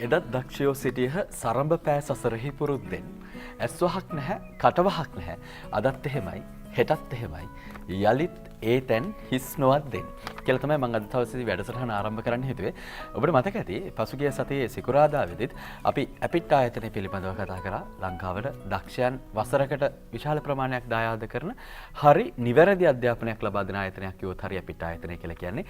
එදත් දක්ෂයෝ සිටියහ සරඹ පෑ සසරෙහි පුරුද්දෙන්. ඇස්වහක් නැහැ, කටවහක් නැහැ. අදත් එහෙමයි, හෙටත් එහෙමයි. යලිත් ඒ තැන් හිස් නොවත් දෙන්න. කියලා තමයි මම අද දවසේදී වැඩසටහන ආරම්භ කරන්න හිතුවේ. ඔබට මතක ඇති පසුගිය සතියේ සිකුරාදාවෙදිත් අපි ඇපිට් ආයතනය පිළිබඳව කතා කරා. ලංකාවට දක්ෂයන් වසරකට විශාල ප්‍රමාණයක් දායාද කරන හරි නිවැරදි අධ්‍යාපනයක් ලබා දෙන ආයතනයක් කිව්වොත් හරි ඇපිට් ආයතනය කියලා කියන්නේ.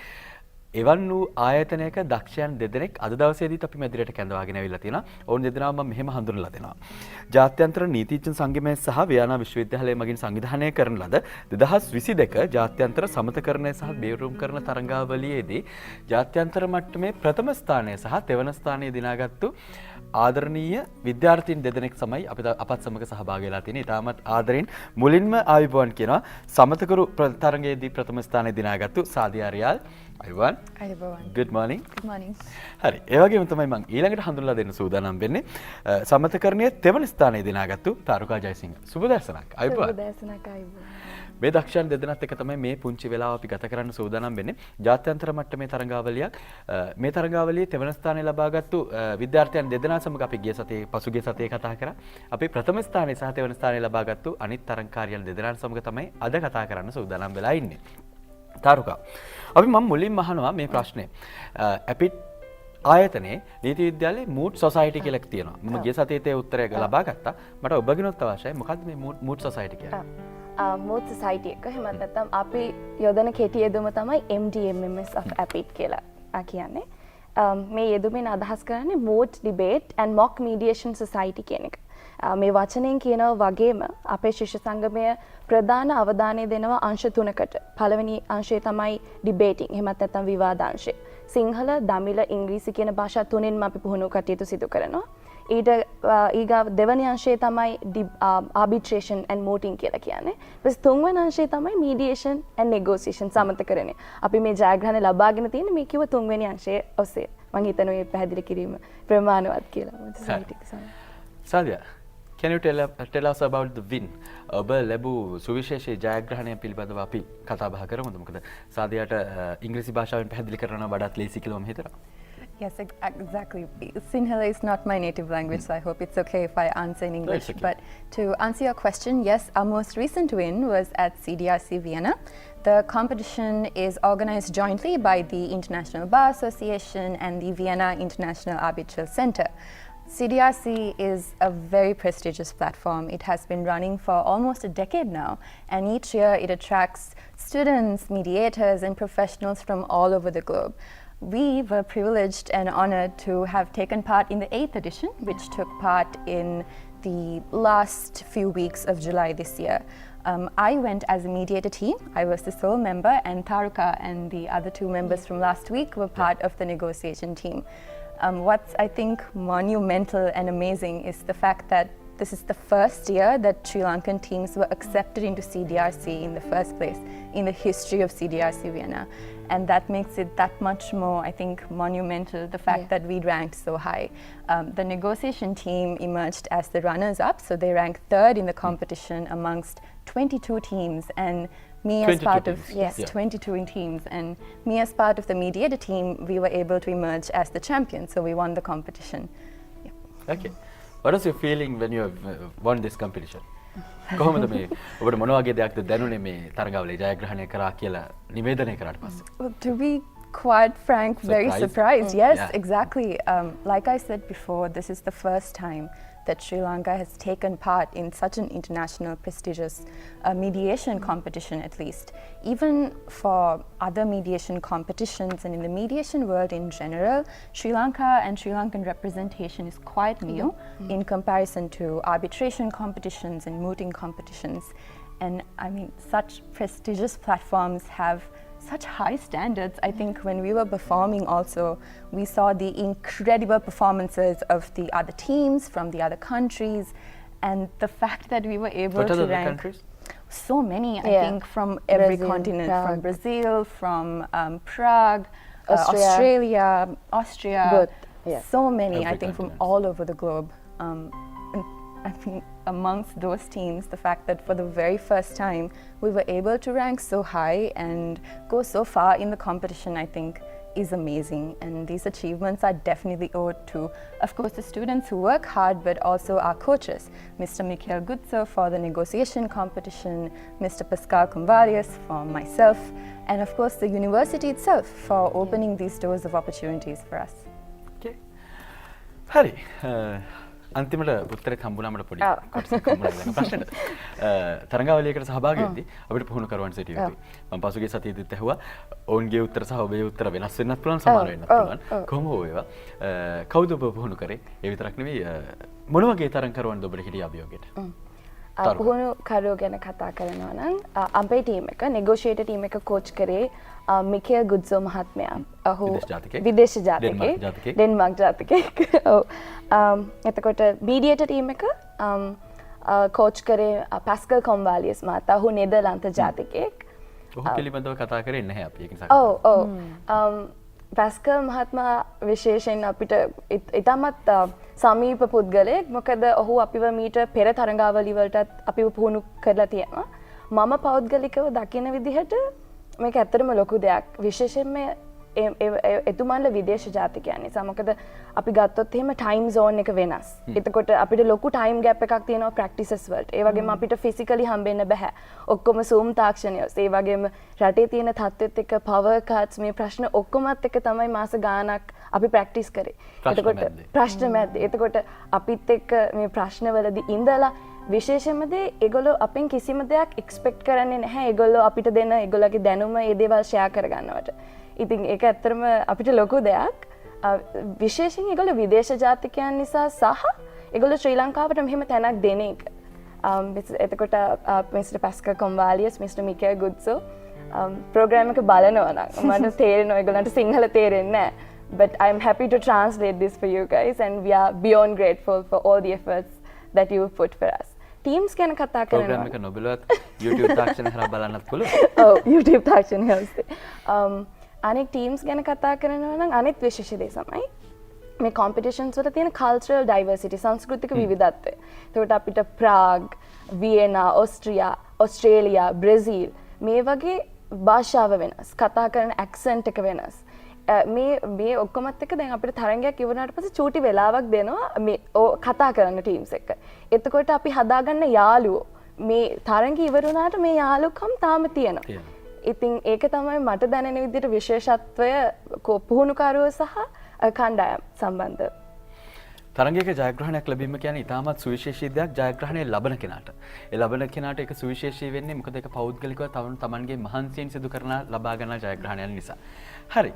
එවන් වූ ආයතනයක දක්ෂයන් දෙදෙනෙක් අද දවසේදීත් අපි මැදිරියට කැඳවාගෙන ඇවිල්ලා තියෙනවා. ඔවුන් දෙදෙනාම මම මෙහෙම හඳුන්වලා දෙනවා. ජාත්‍යන්තර නීතිඥ සංගමය සහ වියනා විශ්වවිද්‍යාලය මගින් සංවිධානය කරන ලද 2022 ජාත්‍යන්තර සමතකරණය සහ බේරුම් කරන තරඟාවලියේදී ජාත්‍යන්තර මට්ටමේ ප්‍රථම ස්ථානය සහ තෙවන ස්ථානය දිනාගත්තු ආදරණීය විද්‍යාර්ථීන් දෙදෙනෙක් තමයි අපත් සමග සහභාගී වෙලා තියෙන්නේ. ඉතාමත් ආදරෙන් මුලින්ම ආයුබෝවන් කියනවා සමතකරු තරඟයේදී ප්‍රථම ස්ථානය දිනාගත්තු සාදියා රියාල්. අයුබෝවන්. අයුබෝවන්. Good morning. Good morning. හරි. ඒ වගේම තමයි මම ඊළඟට හඳුන්වලා දෙන්න සූදානම් වෙන්නේ සමතකරණයේ තෙවන ස්ථානය දිනාගත්තු තාරුකා ජයසිංහ. සුබ දැසනක්. අයුබෝවන්. සුබ දැසනක් අයුබෝවන්. මේ දක්ෂයන් දෙදෙනාත් එක්ක තමයි මේ පුංචි වෙලාව අපි ගත කරන්න සූදානම් වෙන්නේ. ජාත්‍යන්තර මට්ටමේ තරඟාවලියක්. මේ තරඟාවලියේ තෙවන ස්ථානය ලබාගත්තු විද්‍යාර්ථයන් දෙදෙනා සමග අපි පසුගිය සතියේ කතා කරා. අපි ප්‍රථම ස්ථානය සහ තෙවන ස්ථානය ලබාගත්තු අනිත් තරඟකාරියන් දෙදෙනා සමග තමයි අද කතා කරන්න සූදානම් වෙලා ඉන්නේ. තාරුකා. අපි මම මුලින්ම අහනවා මේ ප්‍රශ්නේ. ඇපිට් ආයතනයේ නීති විද්‍යාලයේ මූඩ් සොසයිටි කියලා තියෙනවා. මම ගිය සතියේ උත්තරය ලබා ගත්තා. මට ඔබගෙනුත් අවශ්‍යයි. මොකක්ද මේ මූඩ් සොසයිටි කියන්නේ? මූඩ් සොසයිටි එක එහෙම නැත්නම් අපි යොදන කෙටි යෙදුම තමයි MDMMS of APIIT කියලා කියන්නේ. මේ යෙදුමින් අදහස් කරන්නේ Mood Debate and Mock Mediation Society කියන එක. මේ වචනයෙන් කියනවා වගේම අපේ ශිෂ්‍ය සංගමය ප්‍රධාන අවධානය දෙනවා අංශ තුනකට. පළවෙනි අංශය තමයි ඩිබේටිං. එහෙමත් නැත්නම් විවාද අංශය. සිංහල, දමිළ, ඉංග්‍රීසි කියන භාෂා තුනෙන්ම අපි පුහුණු කටයුතු සිදු කරනවා. ඊගා දෙවැනි අංශය තමයි arbitration and mooting කියලා කියන්නේ. ඊපස් තුන්වෙනි අංශය තමයි mediation and negotiation සමතකරණය. අපි මේ ජයග්‍රහණය ලබාගෙන තියෙන මේ කිව්ව තුන්වෙනි අංශය ඔස්සේ. මම හිතනවා මේ පැහැදිලි කිරීම ප්‍රමාණවත් කියලා. Sadia, can you tell us about the win? ඔබ ලැබූ සුවිශේෂී ජයග්‍රහණය පිළිබඳව අපි කතා බහ කරමුද? මොකද සාදියාට ඉංග්‍රීසි භාෂාවෙන් පැහැදිලි කරනවා වඩාත් ලේසි කියලා මම හිතනවා. Yes, exactly. Sinhala is not my native language, so I hope it's okay if I answer in English. Okay. But to answer your question, yes, our most recent win was at CDRC Vienna. The competition is organized jointly by the International Bar Association and the Vienna International Arbitral Center. CDRC is a very prestigious platform. It has been running for almost a decade now, and each year it attracts students, mediators, and professionals from all over the globe. We were privileged and honored to have taken part in the 8th edition, which took part in the last few weeks of July this year. I went as a mediator team. I was the sole member, and Taruka and the other two members from last week were part of the negotiation team. What's, I think, monumental and amazing is the fact that this is the first year that Sri Lankan teams were accepted into CDRC in the first place in the history of CDRC Vienna. And that makes it that much more, I think, monumental, the fact that we ranked so high. The negotiation team emerged as the runners-up, so they ranked third in the competition amongst 22 teams, and me as part of 22 in teams, and me as part of the mediator team, we were able to emerge as the champion, so we won the competition. Okay. What was your feeling when you won this competition? කොහොමද මේ ඔබට මොන වගේ දෙයක්ද දැනුනේ මේ තරගාවලියේ ජයග්‍රහණය කරා කියලා නිවේදනය කරාට පස්සේ? Well, to be quite frank, very surprised. Yes, exactly. Like I said before, this is the first time that Sri Lanka has taken part in such an international prestigious mediation competition, at least. Even for other mediation competitions and in the mediation world in general, Sri Lanka and Sri Lankan representation is quite new in comparison to arbitration competitions and mooting competitions. And I mean, such prestigious platforms have such high standards. I think when we were performing also, we saw the incredible performances of the other teams from the other countries, and the fact that we were able to rank... What countries? So many, I think, from every continent, Prague. From Brazil, from Prague, Australia, Austria, so many, I think, from all over the globe. And I think amongst those teams, the fact that for the very first time we were able to rank so high and go so far in the competition, I think is amazing, and these achievements are definitely owed to, of course, the students who work hard, but also our coaches, Mr. Mikhail Gutso for the negotiation competition, Mr. Pascal Convalius for myself, and of course the university itself for opening these doors of opportunities for us. Okay. හරි. අන්තිමට උත්තරේ හම්බුණා මට පොඩි කොටසක් හම්බුණා ඊළඟ ප්‍රශ්නෙට. තරංගාවලියකට සහභාගී වෙද්දී අපිට පුහුණු කරවන්න සිටිය යුතුයි. මම පසුගිය සතියේදීත් ඇහුවා ඔවුන්ගේ උත්තර සහ ඔබේ උත්තර වෙනස් වෙන්නත් පුළුවන් සමාන වෙන්නත් පුළුවන්. කොහොම හෝ ඒවා කවුද ඔබ පුහුණු කරේ? ඒ විතරක් නෙවෙයි මොන වගේ තරංකරුවන්ද ඔබට හිටිය අභියෝගයට? පුහුණු කරුවෝ ගැන කතා කරනවා නම් අපේ ටීම් එක නෙගෝෂියේටර් ටීම් එක කෝච් කරේ මිකේල් ගුඩ්සෝ මහත්මයා. ඔහු විදේශ ජාතිකයෙක්. ඩෙන්මාර්ක් ජාතිකයෙක්. ඔව්. එතකොට මීඩියේටර් ටීම් එක කෝච් කරේ පැස්කල් කොම්වාලියස් මහතා. ඔහු නෙදර්ලන්ත ජාතිකයෙක්. ඔහු පිළිබඳව කතා කරේ නැහැ අපි ඒක නිසා. ඔව්. පැස්කල් මහත්මයා විශේෂයෙන් අපිට ඉතාමත් සමීප පුද්ගලයෙක්. මොකද ඔහු අපිව මීට පෙර තරඟාවලි වලටත් අපිව පුහුණු කරලා තියෙනවා. මම පෞද්ගලිකව දකින විදිහට මේක ඇත්තටම ලොකු දෙයක්. විශේෂයෙන්ම එතුමන්ලා විදේශ ජාතිකයන් නිසා. මොකද අපි ගත්තොත් එහෙම ටයිම් සෝන් එක වෙනස්. එතකොට අපිට ලොකු ටයිම් ගැප් එකක් තියෙනවා ප්‍රැක්ටිසස් වලට. ඒ වගේම අපිට ෆිසිකලි හම්බෙන්න බෑ. ඔක්කොම Zoom තාක්ෂණය ඔස්සේ. ඒ වගේම රටේ තියෙන තත්ත්වෙත් එක්ක පවර් කට්ස් මේ ප්‍රශ්න ඔක්කොමත් එක්ක තමයි මාස ගාණක් අපි ප්‍රැක්ටිස් කරේ. එතකොට ප්‍රශ්න මැද්දේ. එතකොට අපිත් එක්ක මේ ප්‍රශ්නවලදී ඉඳලා විශේෂයෙන්ම ඒගොල්ලෝ අපෙන් කිසිම දෙයක් එක්ස්පෙක්ට් කරන්නේ නැහැ. ඒගොල්ලෝ අපිට දෙන ඒගොල්ලෝගේ දැනුම ඒ දේවල් ෂෙයා කරගන්නවට. ඉතින් ඒක ඇත්තටම අපිට ලොකු දෙයක්. විශේෂයෙන් ඒගොල්ලෝ විදේශ ජාතිකයන් නිසා සහ ඒගොල්ලෝ ශ්‍රී ලංකාවට මෙහෙම තැනක් දෙන එක. එතකොට මිස්ටර් පැස්කල් කොම්වාලියස්, මිස්ටර් මිකේල් ගුඩ්සෝ ප්‍රෝග්‍රෑම් එක බලනවා නම් මට තේරෙනවා ඒගොල්ලන්ට සිංහල තේරෙන්නේ නැහැ. But I'm happy to translate this for you guys, and we are beyond grateful for all the efforts that you put for us. Teams ගැන කතා කරනවා. ප්‍රෝග්‍රෑම් එක නොබලවත් YouTube තාක්ෂණය හරහා බලන්නත් පුළුවන්. ඔව් YouTube තාක්ෂණය ඔස්සේ. අනෙක් ටීම්ස් ගැන කතා කරනවා නම් අනෙක් විශේෂ දේ තමයි මේ කොම්පිටිෂන්ස් වල තියෙන කල්චරල් ඩයිවර්සිටි, සංස්කෘතික විවිධත්වය. ඒකට අපිට ප්‍රාග්, වියනා, ඔස්ට්‍රේලියා, බ්‍රසීල් මේ වගේ භාෂාව වෙනස්, කතා කරන ඇක්සන්ට් එක වෙනස්. මේ ඔක්කොමත් එක්ක දැන් අපිට තරංගයක් ඉවරනාට පස්සේ චූටි වෙලාවක් දෙනවා මේ කතා කරන්න ටීම්ස් එක්ක. එතකොට අපි හදාගන්න යාළුවෝ මේ තරංගය ඉවර වුණාට මේ යාළුකම් තාම තියෙනවා. ඉතින් ඒක තමයි මට දැනෙන විදිහට විශේෂත්වය පුහුණුකරුවෝ සහ කණ්ඩායම් සම්බන්ධ. තරගයක ජයග්‍රහණයක් ලැබීම කියන්නේ ඉතාමත් සුවිශේෂී දෙයක් ජයග්‍රහණය ලබන කෙනාට. ඒ ලබන කෙනාට ඒක සුවිශේෂී වෙන්නේ මොකද ඒක පෞද්ගලිකව තමන්ගේ මහන්සියෙන් සිදු කරන ලබා ගන්න ජයග්‍රහණයක් නිසා. හරි.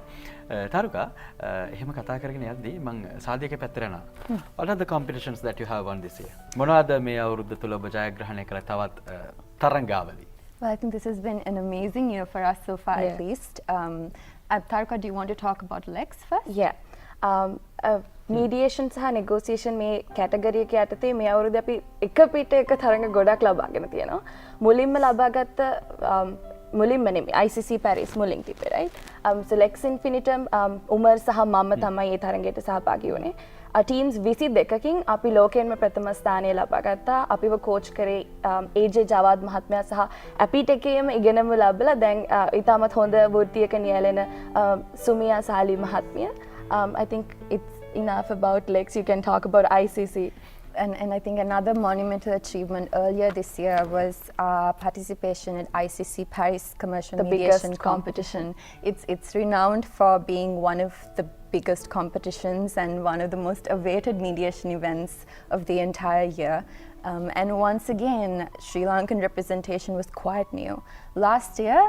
තරුකා එහෙම කතා කරගෙන යද්දී මම සාධ්‍යක පැත්තට යනවා. What are the competitions that you have won this year? මොනවාද මේ අවුරුද්ද තුල ඔබ ජයග්‍රහණය කළ තවත් තරංගාවලි? Well, I think this has been an amazing year for us so far, at least. Taruka, do you want to talk about Lex first? Yeah. මීඩියේෂන් සහ නෙගෝසියේෂන් මේ කැටගරි එක යටතේ මේ අවුරුද්දේ අපි එක පිට එක තරඟ ගොඩක් ලබාගෙන තියෙනවා. මුලින්ම ලබාගත්ත මුලින්ම නෙමෙයි ICC පැරිස් මුලින් තිබ්බේ right. So Lex Infinitum Umar සහ මම තමයි ඒ තරඟයට සහභාගී වුණේ. ටීම්ස් 22කින් අපි ලෝකයෙන්ම ප්‍රථම ස්ථානය ලබා ගත්තා. අපිව කෝච් කරේ AJ ජවාද් මහත්මයා සහ APIIT එකේම ඉගෙනම ලැබලා දැන් ඉතාමත් හොඳ වෘත්තියක නියැලෙන සුමියා සාලි මහත්මිය. I think it's enough about Lex. You can talk about ICC. And I think another monumental achievement earlier this year was our participation at ICC Paris Commercial Mediation Competition. It's renowned for being one of the biggest competitions and one of the most awaited mediation events of the entire year. And once again, Sri Lankan representation was quite new. Last year,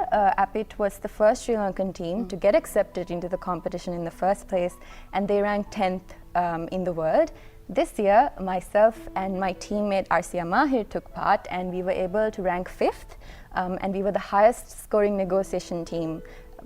APIIT was the first Sri Lankan team to get accepted into the competition in the first place, and they ranked 10th in the world. This year, myself and my teammate Arsia Mahir took part, and we were able to rank 5th, and we were the highest scoring negotiation team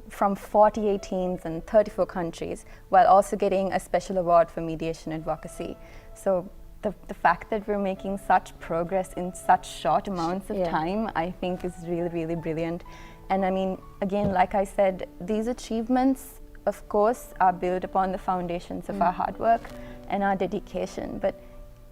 from 48 teams and 34 countries, while also getting a special award for mediation advocacy. So the fact that we're making such progress in such short amounts of time, I think is really, really brilliant. And I mean, again, like I said, these achievements, of course, are built upon the foundations of our hard work and our dedication, but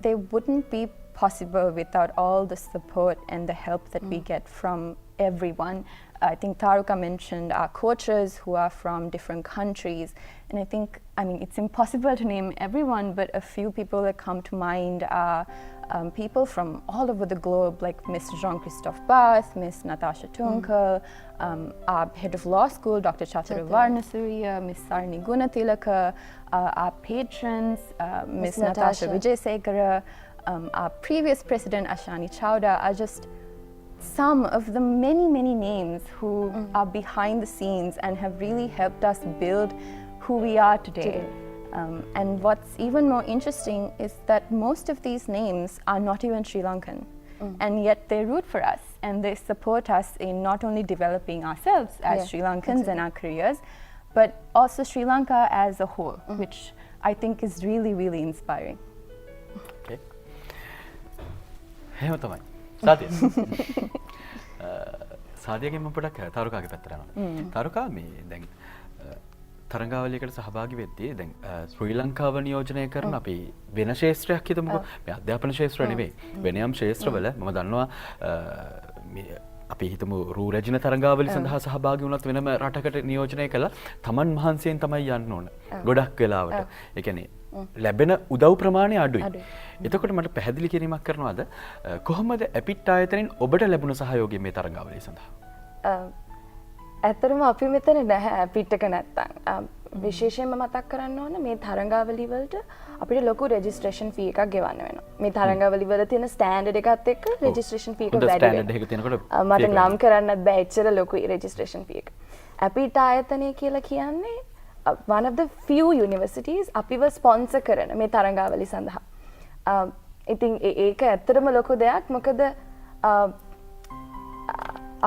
they wouldn't be possible without all the support and the help that we get from everyone. I think Taruka mentioned our coaches who are from different countries. And I think, I mean, it's impossible to name everyone, but a few people that come to mind are people from all over the globe, like Mr. Jean-Christophe Bath, Miss Natasha Tunkel, our head of law school, Dr. Chatara Varnasuriya, Miss Sarni Gunatilaka, our patrons, Miss Natasha Vijaysekara, our previous president, Ashani Chowda, are just some of the many, many names who are behind the scenes and have really helped us build who we are today. And what's even more interesting is that most of these names are not even Sri Lankan. And yet they root for us and they support us in not only developing ourselves as Sri Lankans and our careers, but also Sri Lanka as a whole, which I think is really, really inspiring. Okay. එහෙම තමයි. සාදිය. සාදියගෙන් මම පොඩක් තරුකාගේ පැත්තට යනවා. තරුකා මේ දැන් තරංගාවලියකට සහභාගී වෙද්දී දැන් ශ්‍රී ලංකාව නියෝජනය කරන අපි වෙන ශාස්ත්‍රයක් හිතමුකෝ. මේ අධ්‍යාපන ශාස්ත්‍ර නෙවෙයි. වෙන යම් ශාස්ත්‍රවල මම දන්නවා අපි හිතමු රූ රැජින තරංගාවලිය සඳහා සහභාගී වුණත් වෙනම රටකට නියෝජනය කළා තමන් මහන්සියෙන් තමයි යන්න ඕන. ගොඩක් වෙලාවට. ඒ කියන්නේ ලැබෙන උදව් ප්‍රමාණය අඩුයි. එතකොට මට පැහැදිලි කිරීමක් කරනවාද කොහොමද ඇපිට් ආයතනයෙන් ඔබට ලැබුණ සහයෝගය මේ තරංගාවලිය සඳහා? ඇත්තටම අපි මෙතන නැහැ ඇපිට් එක නැත්තම්. විශේෂයෙන්ම මතක් කරන්න ඕන මේ තරංගාවලිය වලට අපිට ලොකු රෙජිස්ට්‍රේෂන් ෆී එකක් ගෙවන්න වෙනවා. මේ තරංගාවලිය වල තියෙන ස්ටෑන්ඩඩ් එකත් එක්ක රෙජිස්ට්‍රේෂන් ෆී එක වැඩි වෙනවා. මට නම් කරන්නත් බෑ එච්චර ලොකුයි රෙජිස්ට්‍රේෂන් ෆී එක. ඇපිට් ආයතනය කියලා කියන්නේ one of the few universities අපිව ස්පොන්සර් කරන මේ තරංගාවලිය සඳහා. ඉතින් ඒක ඇත්තටම ලොකු දෙයක්. මොකද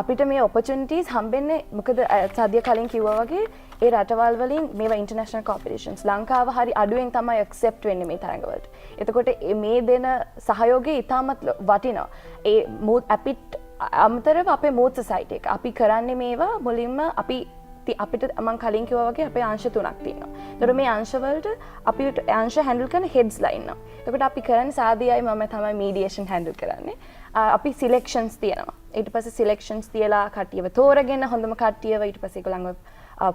අපිට මේ opportunities හම්බෙන්නේ මොකද සාදිය කලින් කිව්වා වගේ ඒ රටවල් වලින් මේවා international competitions ලංකාව හරි අඩුවෙන් තමයි accept වෙන්නේ මේ තරඟවලට. එතකොට මේ දෙන සහයෝගය ඉතාමත් වටිනවා. ඒ අපිට අමතරව අපේ mood society එක අපි කරන්නේ මේවා මුලින්ම අපිට මම කලින් කිව්වා වගේ අපේ අංශ තුනක් තියෙනවා. ඒතකොට මේ අංශවලට අපිට අංශ handle කරන heads ලා ඉන්නවා. එතකොට අපි කරන්නේ සාදියයි මම තමයි mediation handle කරන්නේ. අපි selections තියෙනවා. ඊට පස්සේ selections තියලා කට්ටියව තෝරගෙන හොඳම කට්ටියව ඊට පස්සේ ඒගොල්ලන්ව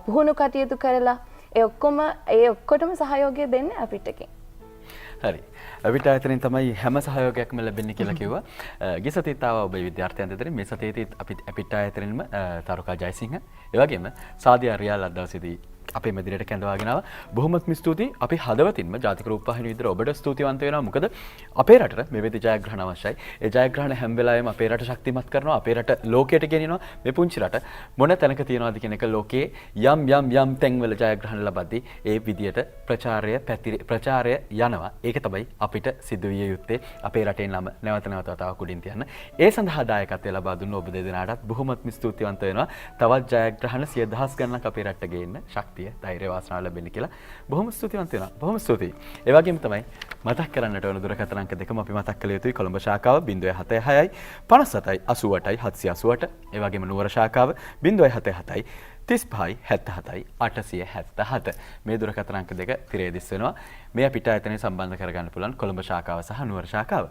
පුහුණු කටයුතු කරලා ඒ ඔක්කොටම සහයෝගය දෙන්නේ අපිට එකෙන්. හරි. අපිට ආයතනයෙන් තමයි හැම සහයෝගයක්ම ලැබෙන්නේ කියලා කිව්වා. ගිය සතියේත් ආවා ඔබේ විද්‍යාර්ථයන් දෙතරින් මේ සතියේත් අපිට ආයතනයෙන්ම තරුකා ජයසිංහ ඒ වගේම සාදියා රියාල් අද දවසේදී අපේ මැදිරියට කැඳවාගෙන ආවා. බොහොමත්ම ස්තුතියි. අපි හදවතින්ම ජාතික රූපවාහිනිය විදිහට ඔබට ස්තුතිවන්ත වෙනවා. මොකද අපේ රටට මේ විදිහේ ජයග්‍රහණ අවශ්‍යයි. ඒ ජයග්‍රහණ හැම වෙලාවෙම අපේ රට ශක්තිමත් කරනවා. අපේ රට ලෝකයට ගෙනියනවා. මේ පුංචි රට මොන තැනක තියනවාද කියන එක ලෝකයේ යම් තැන්වල ජයග්‍රහණ ලබද්දී ඒ විදිහට ප්‍රචාරය යනවා. ඒක තමයි අපිට සිදු විය යුත්තේ. අපේ රටේ නම නැවත වතාවක් උඩින් තියන්න. ඒ සඳහා දායකත්වය ලබා දුන්න ඔබ දෙදෙනාටත් බොහොමත්ම ස්තුතිවන්ත වෙනවා. තවත් ජයග්‍රහණ 100,000 ගණනක් අපේ රටට ගේන්න ශක්තිය ධෛර්ය වාසනාව ලැබෙන්න කියලා බොහොම ස්තුතිවන්ත වෙනවා. බොහොම ස්තුතියි. ඒ වගේම තමයි මතක් කරන්නට ඕන දුරකථන අංක දෙකම අපි මතක් කළ යුතුයි. කොළඹ ශාඛාව 076යි 57යි 88යි 788. ඒ වගේම නුවර ශාඛාව 077යි 35යි 77යි 877. මේ දුරකථන අංක දෙක තිරේ දිස් වෙනවා. මේ අපිට ආයතනය සම්බන්ධ කරගන්න පුළුවන් කොළඹ ශාඛාව සහ නුවර ශාඛාව.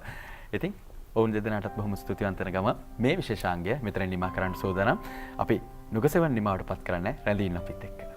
ඉතින් ඔවුන් දෙදෙනාටත් බොහොම ස්තුතිවන්ත වෙන ගම මේ විශේෂාංගය මෙතන නිමා කරන්න සෝදානම්. අපි නුගසෙවන් නිමාවට පත් කරන්නේ රැඳී ඉන්න අපිත් එක්ක.